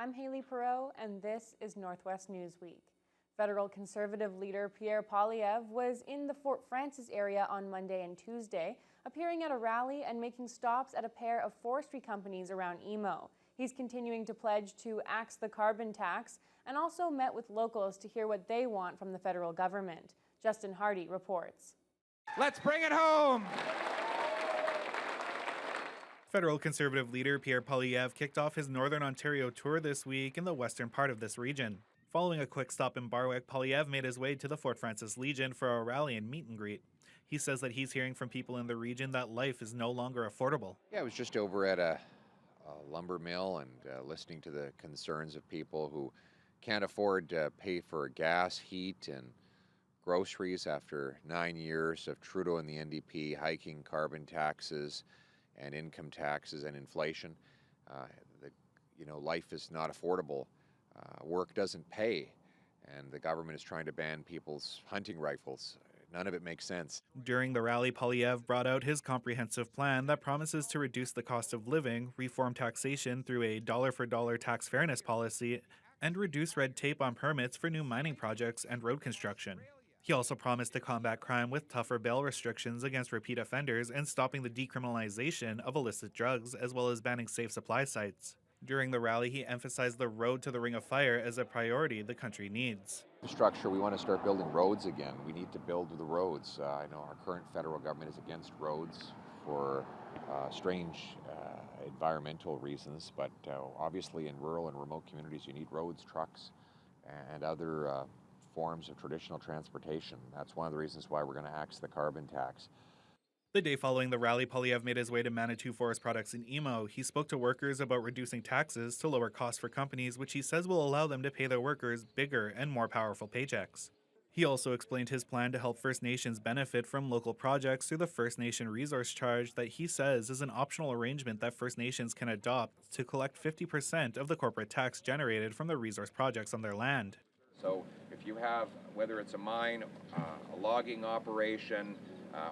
I'm Haley Perot, and this is Northwest Newsweek. Federal Conservative leader Pierre Poilievre was in the Fort Frances area on Monday and Tuesday, appearing at a rally and making stops at a pair of forestry companies around Emo. He's continuing to pledge to axe the carbon tax and also met with locals to hear what they want from the federal government. Justin Hardy reports. Let's bring it home! Federal Conservative leader Pierre Poilievre kicked off his Northern Ontario tour this week in the western part of this region. Following a quick stop in Barwick, Poilievre made his way to the Fort Frances Legion for a rally and meet and greet. He says that he's hearing from people in the region that life is no longer affordable. Yeah, I was just over at a lumber mill and listening to the concerns of people who can't afford to pay for gas, heat, and groceries after 9 years of Trudeau and the NDP hiking carbon taxes and income taxes and inflation. Life is not affordable. Work doesn't pay, and the government is trying to ban people's hunting rifles. None of it makes sense. During the rally, Poilievre brought out his comprehensive plan that promises to reduce the cost of living, reform taxation through a dollar-for-dollar tax fairness policy, and reduce red tape on permits for new mining projects and road construction. He also promised to combat crime with tougher bail restrictions against repeat offenders and stopping the decriminalization of illicit drugs, as well as banning safe supply sites. During the rally, he emphasized the road to the Ring of Fire as a priority the country needs. Infrastructure, we want to start building roads again. We need to build the roads. I know our current federal government is against roads for strange environmental reasons, but obviously in rural and remote communities you need roads, trucks, and other forms of traditional transportation. That's one of the reasons why we're going to axe the carbon tax. The day following the rally, Poilievre made his way to Manitou Forest Products in Emo. He spoke to workers about reducing taxes to lower costs for companies, which he says will allow them to pay their workers bigger and more powerful paychecks. He also explained his plan to help First Nations benefit from local projects through the First Nation Resource Charge that he says is an optional arrangement that First Nations can adopt to collect 50% of the corporate tax generated from the resource projects on their land. So if you have, whether it's a mine, a logging operation,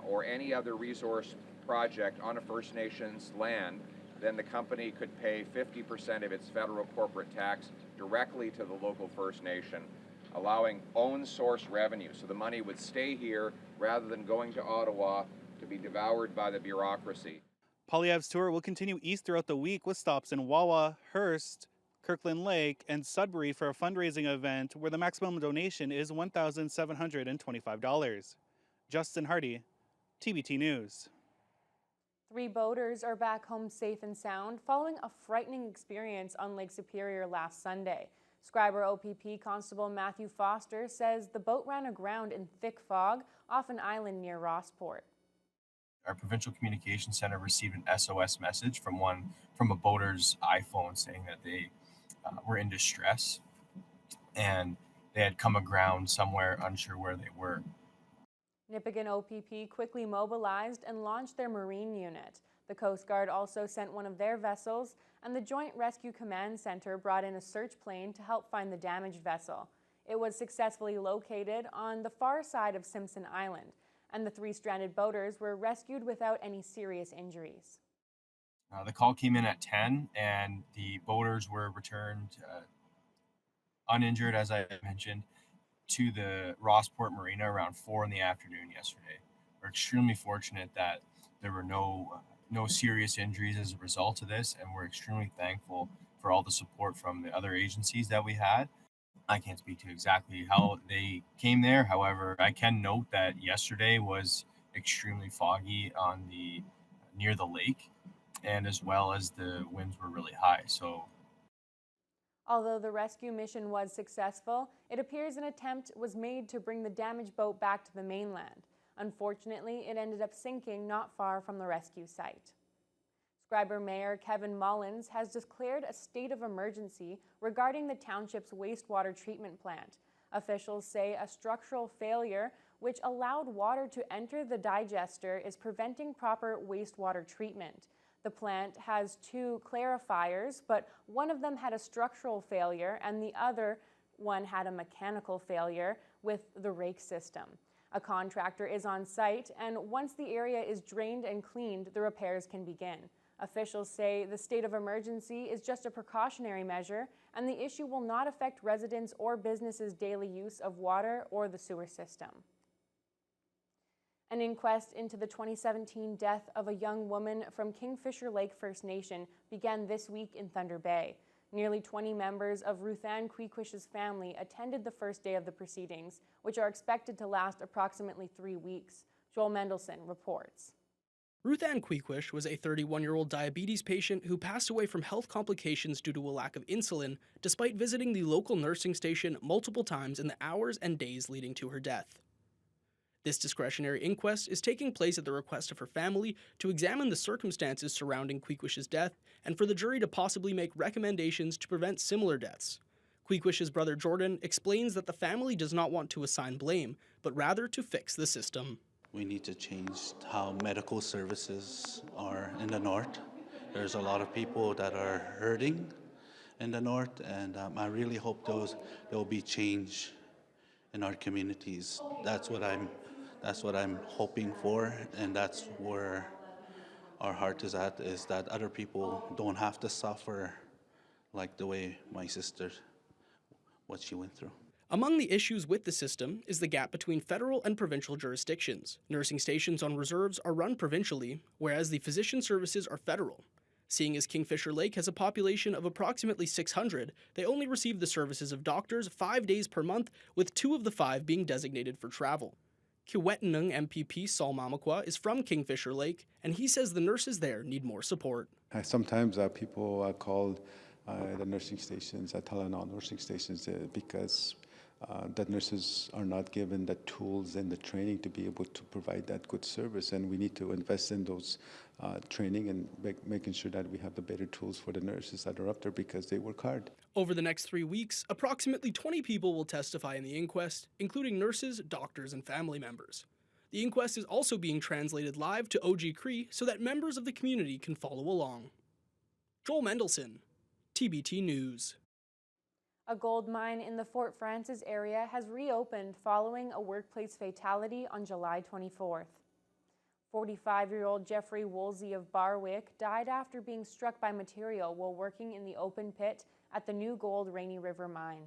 or any other resource project on a First Nations land, then the company could pay 50% of its federal corporate tax directly to the local First Nation, allowing own source revenue. So the money would stay here rather than going to Ottawa to be devoured by the bureaucracy. Poilievre's tour will continue east throughout the week with stops in Wawa, Hearst, Kirkland Lake, and Sudbury for a fundraising event where the maximum donation is $1,725. Justin Hardy, TBT News. 3 boaters are back home safe and sound following a frightening experience on Lake Superior last Sunday. Scriber OPP Constable Matthew Foster says the boat ran aground in thick fog off an island near Rossport. Our Provincial Communications Center received an SOS message from a boater's iPhone saying that they were in distress and they had come aground somewhere, unsure where they were. Nipigon OPP quickly mobilized and launched their Marine unit. The Coast Guard also sent one of their vessels, and the Joint Rescue Command Center brought in a search plane to help find the damaged vessel. It was successfully located on the far side of Simpson Island, and the 3 stranded boaters were rescued without any serious injuries. The call came in at 10, and the boaters were returned uninjured, as I mentioned, to the Rossport Marina around 4 in the afternoon yesterday. We're extremely fortunate that there were no serious injuries as a result of this, and we're extremely thankful for all the support from the other agencies that we had. I can't speak to exactly how they came there. However, I can note that yesterday was extremely foggy near the lake, and as well as the winds were really high. So, although the rescue mission was successful, it appears an attempt was made to bring the damaged boat back to the mainland. Unfortunately, it ended up sinking not far from the rescue site. Scriber Mayor Kevin Mullins has declared a state of emergency regarding the township's wastewater treatment plant. Officials say a structural failure which allowed water to enter the digester is preventing proper wastewater treatment. The plant has 2 clarifiers, but one of them had a structural failure and the other one had a mechanical failure with the rake system. A contractor is on site, and once the area is drained and cleaned, the repairs can begin. Officials say the state of emergency is just a precautionary measure, and the issue will not affect residents or businesses' daily use of water or the sewer system. An inquest into the 2017 death of a young woman from Kingfisher Lake First Nation began this week in Thunder Bay. Nearly 20 members of Ruth Ann Queequish's family attended the first day of the proceedings, which are expected to last approximately 3 weeks. Joel Mendelson reports. Ruth Ann Queequish was a 31-year-old diabetes patient who passed away from health complications due to a lack of insulin, despite visiting the local nursing station multiple times in the hours and days leading to her death. This discretionary inquest is taking place at the request of her family to examine the circumstances surrounding Queequish's death and for the jury to possibly make recommendations to prevent similar deaths. Queequish's brother Jordan explains that the family does not want to assign blame, but rather to fix the system. We need to change how medical services are in the north. There's a lot of people that are hurting in the north, and I really hope there will be change in our communities. That's what I'm hoping for, and that's where our heart is at, is that other people don't have to suffer like the way my sister, what she went through. Among the issues with the system is the gap between federal and provincial jurisdictions. Nursing stations on reserves are run provincially, whereas the physician services are federal. Seeing as Kingfisher Lake has a population of approximately 600, they only receive the services of doctors 5 days per month, with 2 of the 5 being designated for travel. Kiwetanung MPP Saul Mamakwa is from Kingfisher Lake, and he says the nurses there need more support. Sometimes people call the nursing stations, Talanoa nursing stations, because the nurses are not given the tools and the training to be able to provide that good service, and we need to invest in those training and making sure that we have the better tools for the nurses that are up there because they work hard. Over the next 3 weeks, approximately 20 people will testify in the inquest, including nurses, doctors, and family members. The inquest is also being translated live to OG Cree so that members of the community can follow along. Joel Mendelson, TBT News. A gold mine in the Fort Frances area has reopened following a workplace fatality on July 24th. 45-year-old Jeffrey Woolsey of Barwick died after being struck by material while working in the open pit at the New Gold Rainy River mine.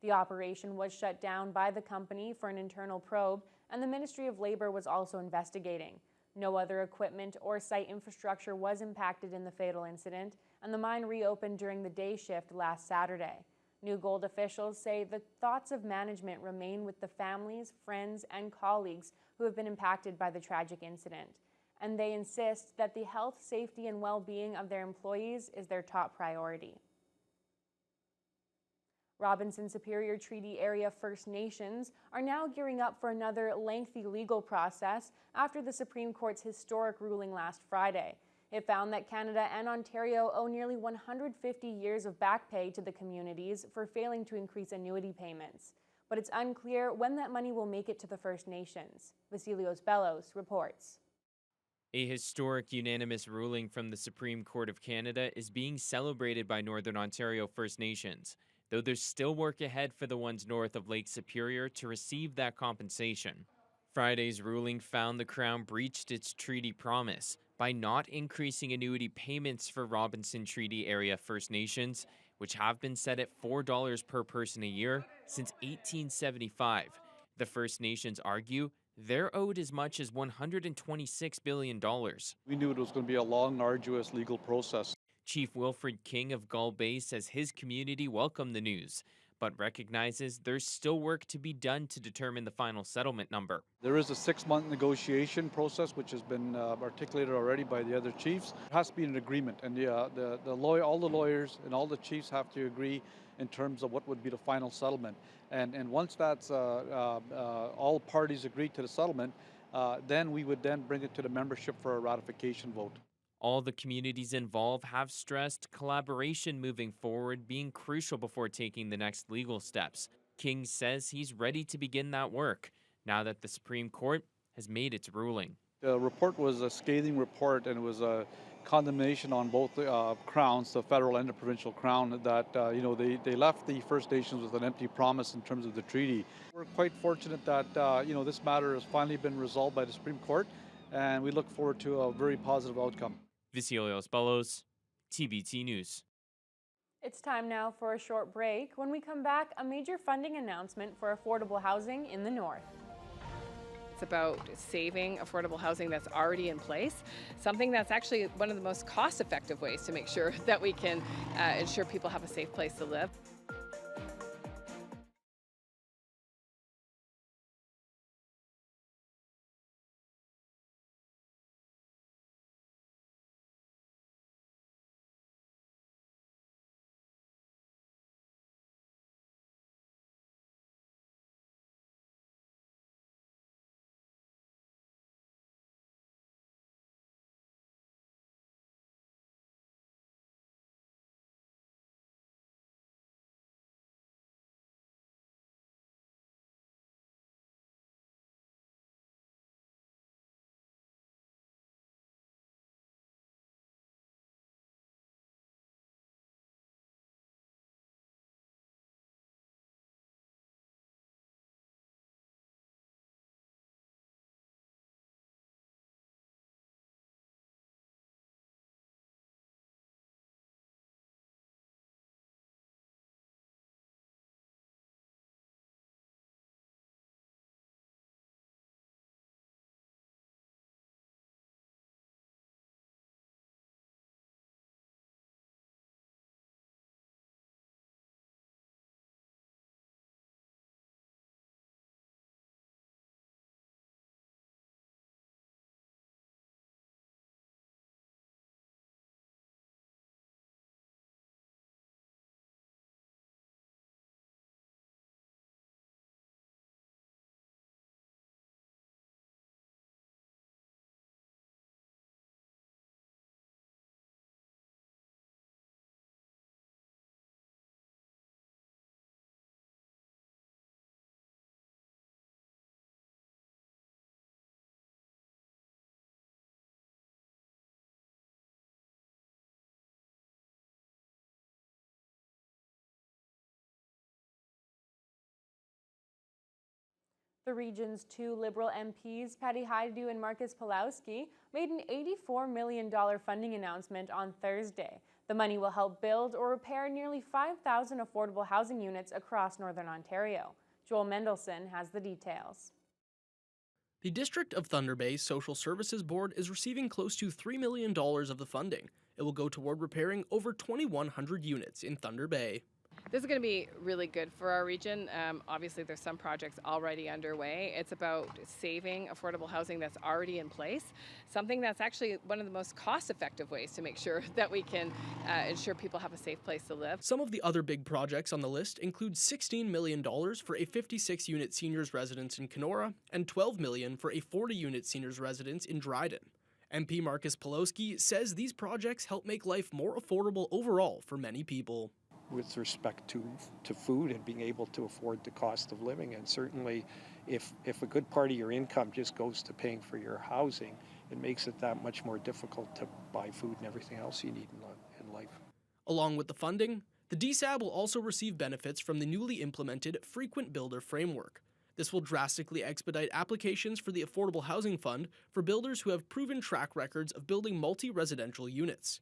The operation was shut down by the company for an internal probe, and the Ministry of Labor was also investigating. No other equipment or site infrastructure was impacted in the fatal incident, and the mine reopened during the day shift last Saturday. New Gold officials say the thoughts of management remain with the families, friends, and colleagues who have been impacted by the tragic incident, and they insist that the health, safety, and well-being of their employees is their top priority. Robinson Superior Treaty Area First Nations are now gearing up for another lengthy legal process after the Supreme Court's historic ruling last Friday. It found that Canada and Ontario owe nearly 150 years of back pay to the communities for failing to increase annuity payments. But it's unclear when that money will make it to the First Nations. Vasilios Bellos reports. A historic unanimous ruling from the Supreme Court of Canada is being celebrated by Northern Ontario First Nations, though there's still work ahead for the ones north of Lake Superior to receive that compensation. Friday's ruling found the Crown breached its treaty promise by not increasing annuity payments for Robinson Treaty Area First Nations, which have been set at $4 per person a year since 1875. The First Nations argue they're owed as much as $126 billion. We knew it was going to be a long, arduous legal process. Chief Wilfred King of Gull Bay says his community welcomed the news, but recognizes there's still work to be done to determine the final settlement number. There is a 6-month negotiation process which has been articulated already by the other chiefs. It has to be an agreement, and all the lawyers and all the chiefs have to agree in terms of what would be the final settlement. And once that's all parties agree to the settlement, then we would then bring it to the membership for a ratification vote. All the communities involved have stressed collaboration moving forward being crucial before taking the next legal steps. King says he's ready to begin that work now that the Supreme Court has made its ruling. The report was a scathing report, and it was a condemnation on both crowns, the federal and the provincial crown, that they left the First Nations with an empty promise in terms of the treaty. We're quite fortunate that this matter has finally been resolved by the Supreme Court, and we look forward to a very positive outcome. Viciolos Bellows, TBT News. It's time now for a short break. When we come back, a major funding announcement for affordable housing in the north. It's about saving affordable housing that's already in place, something that's actually one of the most cost-effective ways to make sure that we can ensure people have a safe place to live. The region's two Liberal MPs, Patty Hajdu and Marcus Pulowski, made an $84 million funding announcement on Thursday. The money will help build or repair nearly 5,000 affordable housing units across Northern Ontario. Joel Mendelson has the details. The District of Thunder Bay Social Services Board is receiving close to $3 million of the funding. It will go toward repairing over 2,100 units in Thunder Bay. This is going to be really good for our region. Obviously, there's some projects already underway. It's about saving affordable housing that's already in place, something that's actually one of the most cost-effective ways to make sure that we can ensure people have a safe place to live. Some of the other big projects on the list include $16 million for a 56-unit seniors residence in Kenora and $12 million for a 40-unit seniors residence in Dryden. MP Marcus Pulowski says these projects help make life more affordable overall for many people. With respect to food and being able to afford the cost of living. And certainly if a good part of your income just goes to paying for your housing, it makes it that much more difficult to buy food and everything else you need in life. Along with the funding, the DSAB will also receive benefits from the newly implemented Frequent Builder Framework. This will drastically expedite applications for the Affordable Housing Fund for builders who have proven track records of building multi-residential units.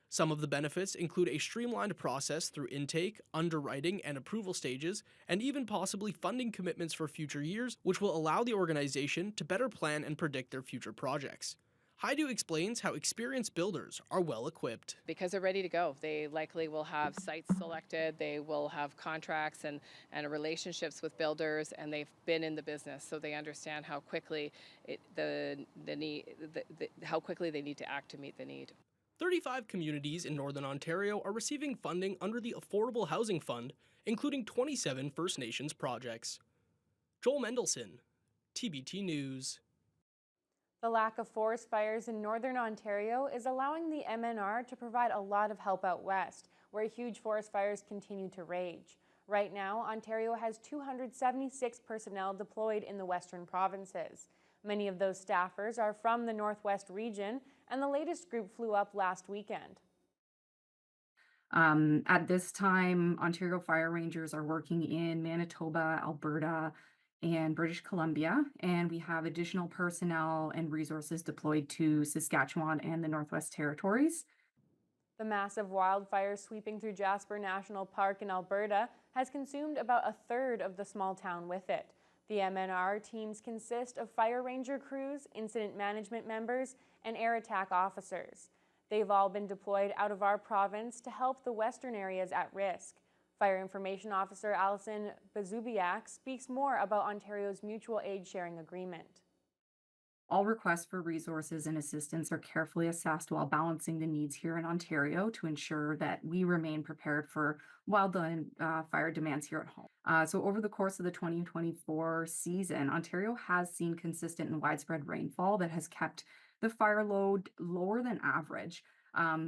Some of the benefits include a streamlined process through intake, underwriting, and approval stages, and even possibly funding commitments for future years, which will allow the organization to better plan and predict their future projects. Hajdu explains how experienced builders are well equipped. Because they're ready to go. They likely will have sites selected, they will have contracts and relationships with builders, and they've been in the business, so they understand how quickly how quickly they need to act to meet the need. 35 communities in Northern Ontario are receiving funding under the Affordable Housing Fund, including 27 First Nations projects. Joel Mendelson, TBT News. The lack of forest fires in Northern Ontario is allowing the MNR to provide a lot of help out west, where huge forest fires continue to rage. Right now, Ontario has 276 personnel deployed in the western provinces. Many of those staffers are from the Northwest region, and the latest group flew up last weekend. At this time, Ontario Fire Rangers are working in Manitoba, Alberta, and British Columbia, and we have additional personnel and resources deployed to Saskatchewan and the Northwest Territories. The massive wildfire sweeping through Jasper National Park in Alberta has consumed about a third of the small town with it. The MNR teams consist of fire ranger crews, incident management members, and air attack officers. They've all been deployed out of our province to help the western areas at risk. Fire Information Officer Alison Bazubiak speaks more about Ontario's mutual aid sharing agreement. All requests for resources and assistance are carefully assessed while balancing the needs here in Ontario to ensure that we remain prepared for wildfire demands here at home. So over the course of the 2024 season, Ontario has seen consistent and widespread rainfall that has kept the fire load lower than average.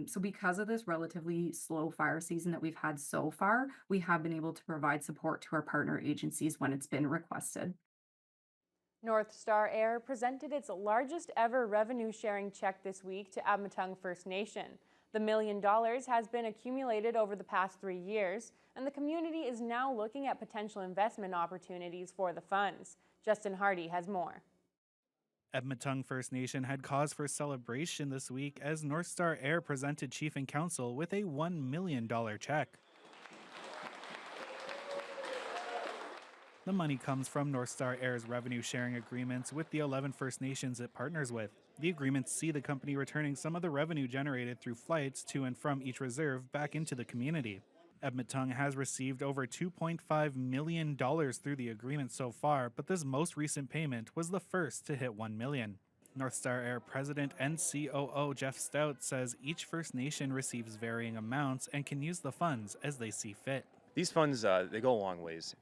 So because of this relatively slow fire season that we've had so far, we have been able to provide support to our partner agencies when it's been requested. Northstar Air presented its largest ever revenue sharing check this week to Admatung First Nation. The $1 million has been accumulated over the past 3 years, and the community is now looking at potential investment opportunities for the funds. Justin Hardy has more. Admatung First Nation had cause for celebration this week as Northstar Air presented Chief and Council with a $1 million check. The money comes from Northstar Air's revenue sharing agreements with the 11 First Nations it partners with. The agreements see the company returning some of the revenue generated through flights to and from each reserve back into the community. Admatung has received over $2.5 million through the agreement so far, but this most recent payment was the first to hit $1 million. Northstar Air President and COO Jeff Stout says each First Nation receives varying amounts and can use the funds as they see fit. These funds, they go a long ways.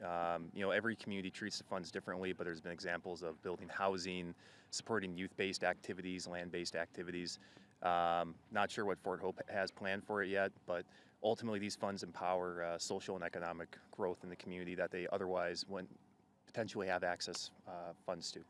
Every community treats the funds differently, but there's been examples of building housing, supporting youth-based activities, land-based activities. Not sure what Fort Hope has planned for it yet, but ultimately these funds empower social and economic growth in the community that they otherwise wouldn't potentially have access funds to.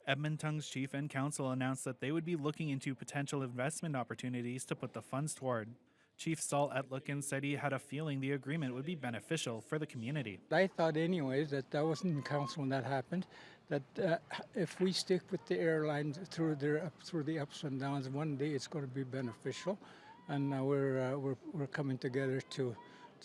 Admatung's Chief and Council announced that they would be looking into potential investment opportunities to put the funds toward. Chief Saul Etlikin said he had a feeling the agreement would be beneficial for the community. I thought anyways that wasn't in council when that happened, that if we stick with the airlines through the ups and downs, one day it's going to be beneficial, and we're coming together to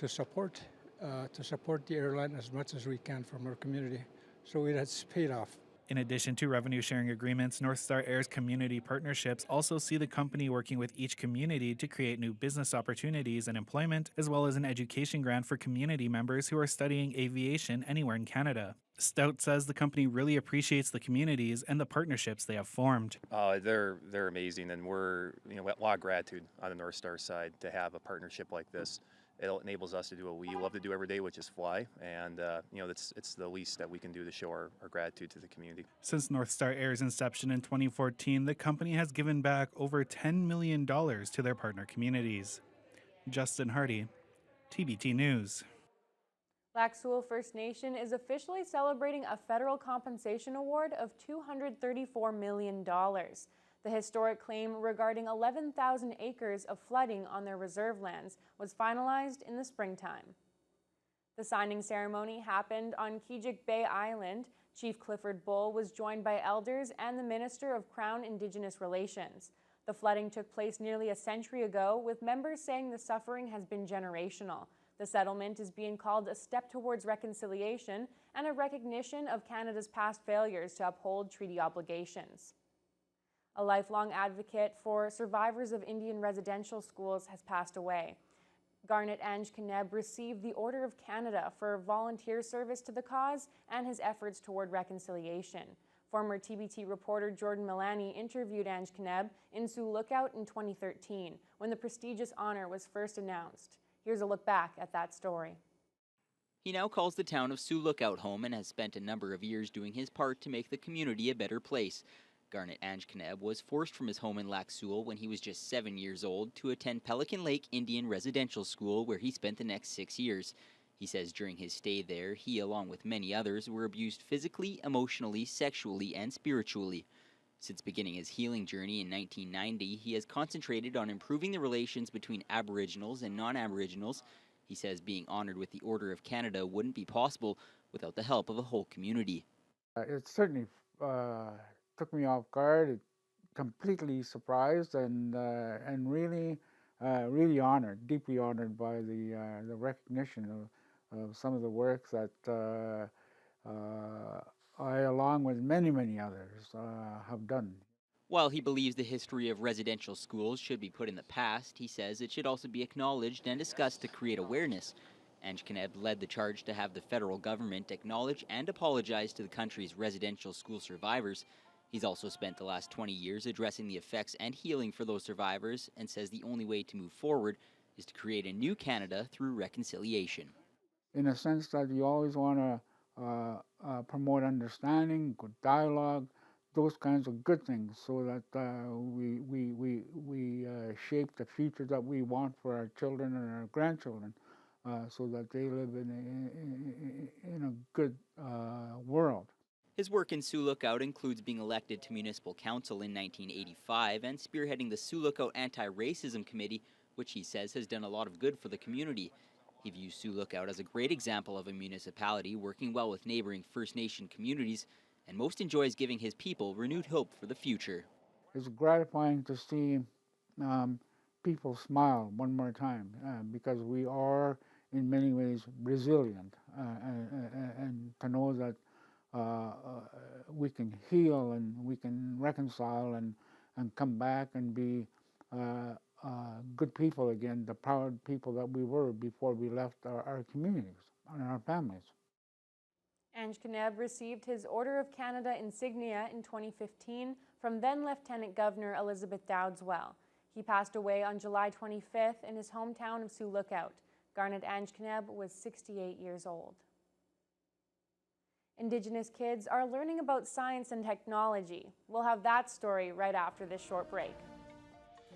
support the airline as much as we can from our community. So that's paid off. In addition to revenue sharing agreements, Northstar Air's community partnerships also see the company working with each community to create new business opportunities and employment, as well as an education grant for community members who are studying aviation anywhere in Canada. Stout says the company really appreciates the communities and the partnerships they have formed. They're amazing, and we're a lot of gratitude on the Northstar side to have a partnership like this. It enables us to do what we love to do every day, which is fly, and it's the least that we can do to show our gratitude to the community. Since Northstar Air's inception in 2014, the company has given back over $10 million to their partner communities. Justin Hardy, TBT News. Lac Seul First Nation is officially celebrating a federal compensation award of $234 million. The historic claim regarding 11,000 acres of flooding on their reserve lands was finalized in the springtime. The signing ceremony happened on Kijik Bay Island. Chief Clifford Bull was joined by elders and the Minister of Crown Indigenous Relations. The flooding took place nearly a century ago, with members saying the suffering has been generational. The settlement is being called a step towards reconciliation and a recognition of Canada's past failures to uphold treaty obligations. A lifelong advocate for survivors of Indian residential schools has passed away. Garnet Ankb received the Order of Canada for volunteer service to the cause and his efforts toward reconciliation. Former TBT reporter Jordan Milani interviewed Ankb in Sioux Lookout in 2013, when the prestigious honor was first announced. Here's a look back at that story. He now calls the town of Sioux Lookout home and has spent a number of years doing his part to make the community a better place. Garnet Ankb was forced from his home in Lac Seul when he was just 7 years old to attend Pelican Lake Indian Residential School, where he spent the next 6 years. He says during his stay there, he, along with many others, were abused physically, emotionally, sexually, and spiritually. Since beginning his healing journey in 1990, he has concentrated on improving the relations between Aboriginals and non-Aboriginals. He says being honored with the Order of Canada wouldn't be possible without the help of a whole community. It certainly took me off guard, completely surprised, and really honored, deeply honored by the recognition of some of the work that I, along with many others, have done. While he believes the history of residential schools should be put in the past, he says it should also be acknowledged and discussed to create awareness. Ankb led the charge to have the federal government acknowledge and apologize to the country's residential school survivors. He's also spent the last 20 years addressing the effects and healing for those survivors, and says the only way to move forward is to create a new Canada through reconciliation. In a sense that you always want to promote understanding, good dialogue, those kinds of good things, so that we shape the future that we want for our children and our grandchildren, so that they live in a good world. His work in Sioux Lookout includes being elected to municipal council in 1985 and spearheading the Sioux Lookout Anti-Racism Committee, which he says has done a lot of good for the community. He views Sioux Lookout as a great example of a municipality working well with neighboring First Nation communities, and most enjoys giving his people renewed hope for the future. It's gratifying to see people smile one more time, because we are in many ways resilient, and to know that we can heal and we can reconcile and come back and be good people again, the proud people that we were before we left our communities and our families. Ankb received his Order of Canada insignia in 2015 from then Lieutenant Governor Elizabeth Dowdeswell. He passed away on July 25th in his hometown of Sioux Lookout. Garnet Ankb was 68 years old. Indigenous kids are learning about science and technology. We'll have that story right after this short break.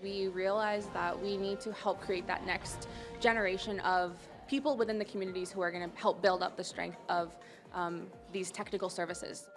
We realize that we need to help create that next generation of people within the communities who are going to help build up the strength of these technical services.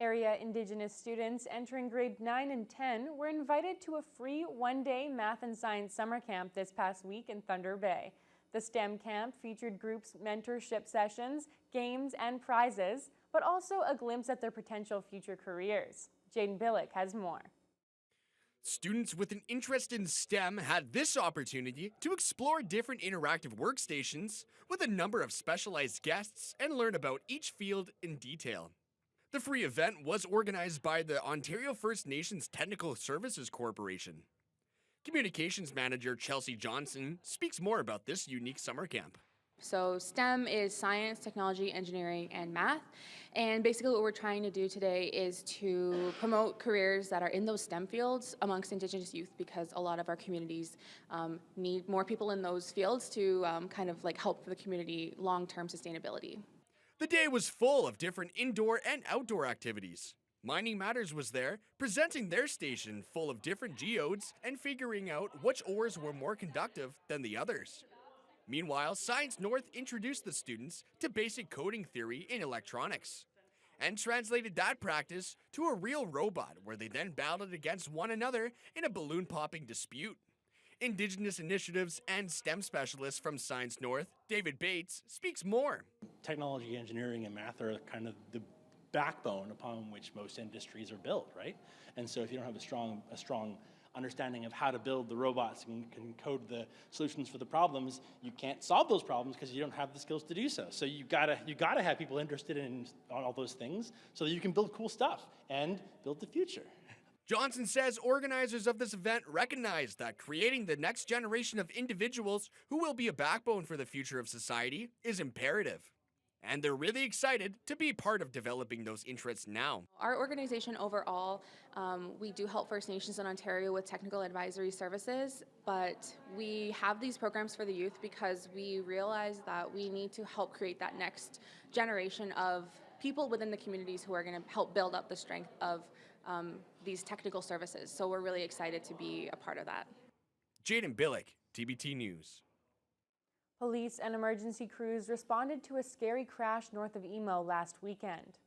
Area Indigenous students entering grade 9 and 10 were invited to a free one-day math and science summer camp this past week in Thunder Bay. The STEM camp featured groups' mentorship sessions, games, and prizes, but also a glimpse at their potential future careers. Jaden Billick has more. Students with an interest in STEM had this opportunity to explore different interactive workstations with a number of specialized guests and learn about each field in detail. The free event was organized by the Ontario First Nations Technical Services Corporation. Communications Manager Chelsea Johnson speaks more about this unique summer camp. So STEM is science, technology, engineering, and math. And basically what we're trying to do today is to promote careers that are in those STEM fields amongst Indigenous youth, because a lot of our communities need more people in those fields to kind of like help the community long-term sustainability. The day was full of different indoor and outdoor activities. Mining Matters was there, presenting their station full of different geodes and figuring out which ores were more conductive than the others. Meanwhile, Science North introduced the students to basic coding theory in electronics and translated that practice to a real robot, where they then battled against one another in a balloon popping dispute. Indigenous initiatives and STEM specialist from Science North, David Bates, speaks more. Technology, engineering, and math are kind of the backbone upon which most industries are built, right? And so if you don't have a strong understanding of how to build the robots and can code the solutions for the problems, you can't solve those problems because you don't have the skills to do so. So you gotta have people interested in all those things so that you can build cool stuff and build the future. Johnson says organizers of this event recognize that creating the next generation of individuals who will be a backbone for the future of society is imperative. And they're really excited to be part of developing those interests now. Our organization overall, we do help First Nations in Ontario with technical advisory services, but we have these programs for the youth because we realize that we need to help create that next generation of people within the communities who are going to help build up the strength of these technical services. So we're really excited to be a part of that. Jaden Billick, TBT News. Police and emergency crews responded to a scary crash north of Emo last weekend.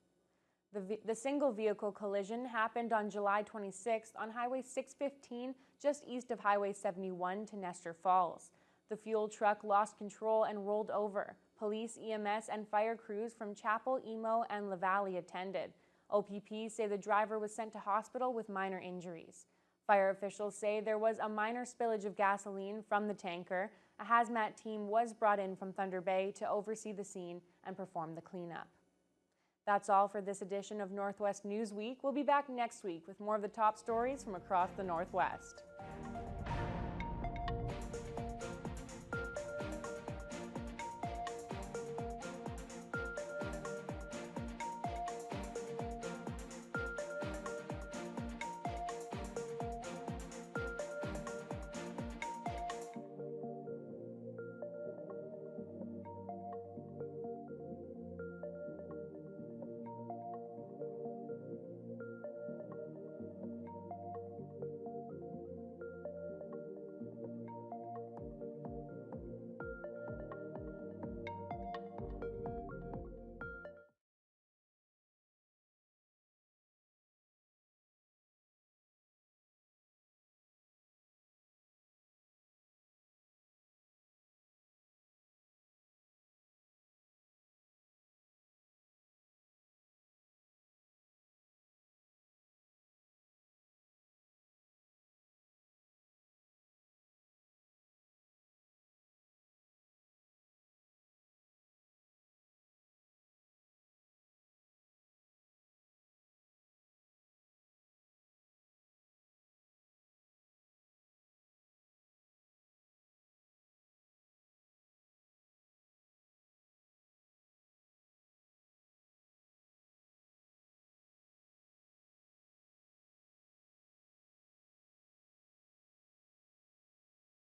The single vehicle collision happened on July 26th on Highway 615, just east of Highway 71 to Nestor Falls. The fuel truck lost control and rolled over. Police, EMS, and fire crews from Chapel, Emo, and La Valley attended. OPP say the driver was sent to hospital with minor injuries. Fire officials say there was a minor spillage of gasoline from the tanker. A hazmat team was brought in from Thunder Bay to oversee the scene and perform the cleanup. That's all for this edition of Northwest News Week. We'll be back next week with more of the top stories from across the Northwest.